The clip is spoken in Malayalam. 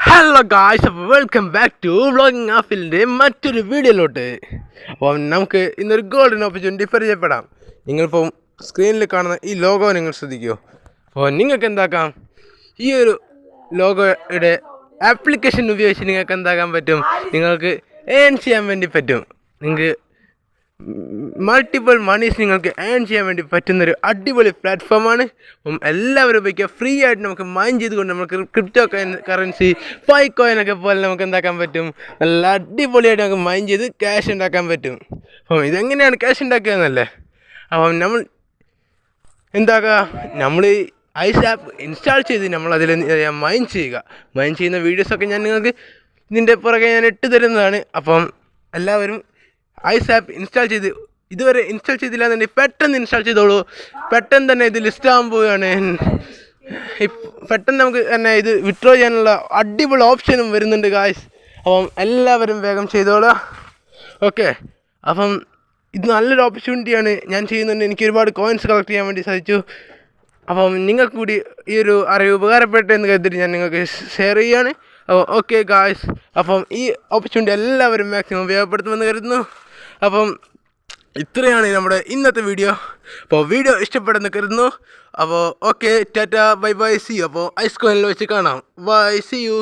ഹലോ ഗായ്സ്, അപ്പോൾ വെൽക്കം ബാക്ക് ടു വ്ളോഗിങ് ആഫിലിൻ്റെ മറ്റൊരു വീഡിയോയിലോട്ട്. അപ്പം നമുക്ക് ഇന്നൊരു ഗോൾഡൻ ഓപ്പർച്യൂണിറ്റി പരിചയപ്പെടാം. നിങ്ങളിപ്പം സ്ക്രീനിൽ കാണുന്ന ഈ ലോഗോ നിങ്ങൾ ശ്രദ്ധിക്കുമോ? അപ്പോൾ നിങ്ങൾക്ക് എന്താക്കാം, ഈ ഒരു ലോഗോയുടെ ആപ്ലിക്കേഷൻ ഉപയോഗിച്ച് നിങ്ങൾക്ക് എന്താക്കാൻ പറ്റും, നിങ്ങൾക്ക് ഏൺ ചെയ്യാൻ വേണ്ടി പറ്റും. നിങ്ങൾക്ക് മൾട്ടിപ്പിൾ മണീസ് നിങ്ങൾക്ക് ഏൺ ചെയ്യാൻ വേണ്ടി പറ്റുന്നൊരു അടിപൊളി പ്ലാറ്റ്ഫോമാണ്. അപ്പം എല്ലാവരും ഉപയോഗിക്കുക. ഫ്രീ ആയിട്ട് നമുക്ക് മൈൻ ചെയ്തുകൊണ്ട് നമുക്ക് ക്രിപ്റ്റോ കറൻസി, കോയിനൊക്കെ പോലെ നമുക്ക് എന്താക്കാൻ പറ്റും, നല്ല അടിപൊളിയായിട്ട് നമുക്ക് മൈൻ ചെയ്ത് ക്യാഷ് ഉണ്ടാക്കാൻ പറ്റും. അപ്പം ഇതെങ്ങനെയാണ് ക്യാഷ് ഉണ്ടാക്കുക എന്നല്ലേ. അപ്പം നമ്മൾ എന്താക്കുക, നമ്മൾ ഐസ് ആപ്പ് ഇൻസ്റ്റാൾ ചെയ്ത് നമ്മൾ അതിൽ മൈൻ ചെയ്യുക. മൈൻ ചെയ്യുന്ന വീഡിയോസൊക്കെ ഞാൻ നിങ്ങൾക്ക് ഇതിൻ്റെ പുറകെ ഞാൻ ഇട്ട് തരുന്നതാണ്. അപ്പം എല്ലാവരും ഐസ് ആപ്പ് ഇൻസ്റ്റാൾ ചെയ്ത്, ഇതുവരെ ഇൻസ്റ്റാൾ ചെയ്തില്ല എന്നുണ്ടെങ്കിൽ പെട്ടെന്ന് ഇൻസ്റ്റാൾ ചെയ്തോളൂ. പെട്ടെന്ന് തന്നെ ഇത് ലിസ്റ്റ് ആകാൻ പോവുകയാണ്. പെട്ടെന്ന് നമുക്ക് തന്നെ ഇത് വിത്ഡ്രോ ചെയ്യാനുള്ള അടിപൊളി ഓപ്ഷനും വരുന്നുണ്ട് ഗായ്സ്. അപ്പം എല്ലാവരും വേഗം ചെയ്തോളുക. ഓക്കെ, അപ്പം ഇത് നല്ലൊരു ഓപ്പർച്യൂണിറ്റിയാണ്. ഞാൻ ചെയ്യുന്നുണ്ട്, എനിക്ക് ഒരുപാട് കോയിൻസ് കളക്ട് ചെയ്യാൻ വേണ്ടി സാധിച്ചു. അപ്പം നിങ്ങൾക്ക് കൂടി ഈ ഒരു അറിവ് ഉപകാരപ്പെട്ടെന്ന് കരുതിയിട്ട് ഞാൻ നിങ്ങൾക്ക് ഷെയർ ചെയ്യുകയാണ്. അപ്പോൾ ഓക്കെ ഗായ്സ്, അപ്പം ഈ ഓപ്പർച്യൂണിറ്റി എല്ലാവരും മാക്സിമം ഉപയോഗപ്പെടുത്തുമെന്ന് കരുതുന്നു. അപ്പം ഇത്രയാണ് നമ്മുടെ ഇന്നത്തെ വീഡിയോ. അപ്പോൾ വീഡിയോ ഇഷ്ടപ്പെടുന്ന കരുതുന്നു. അപ്പോൾ okay, tata, bye bye, see you. അപ്പോൾ ഐസ് കോയിനിൽ വെച്ച് കാണാം. Bye, see U.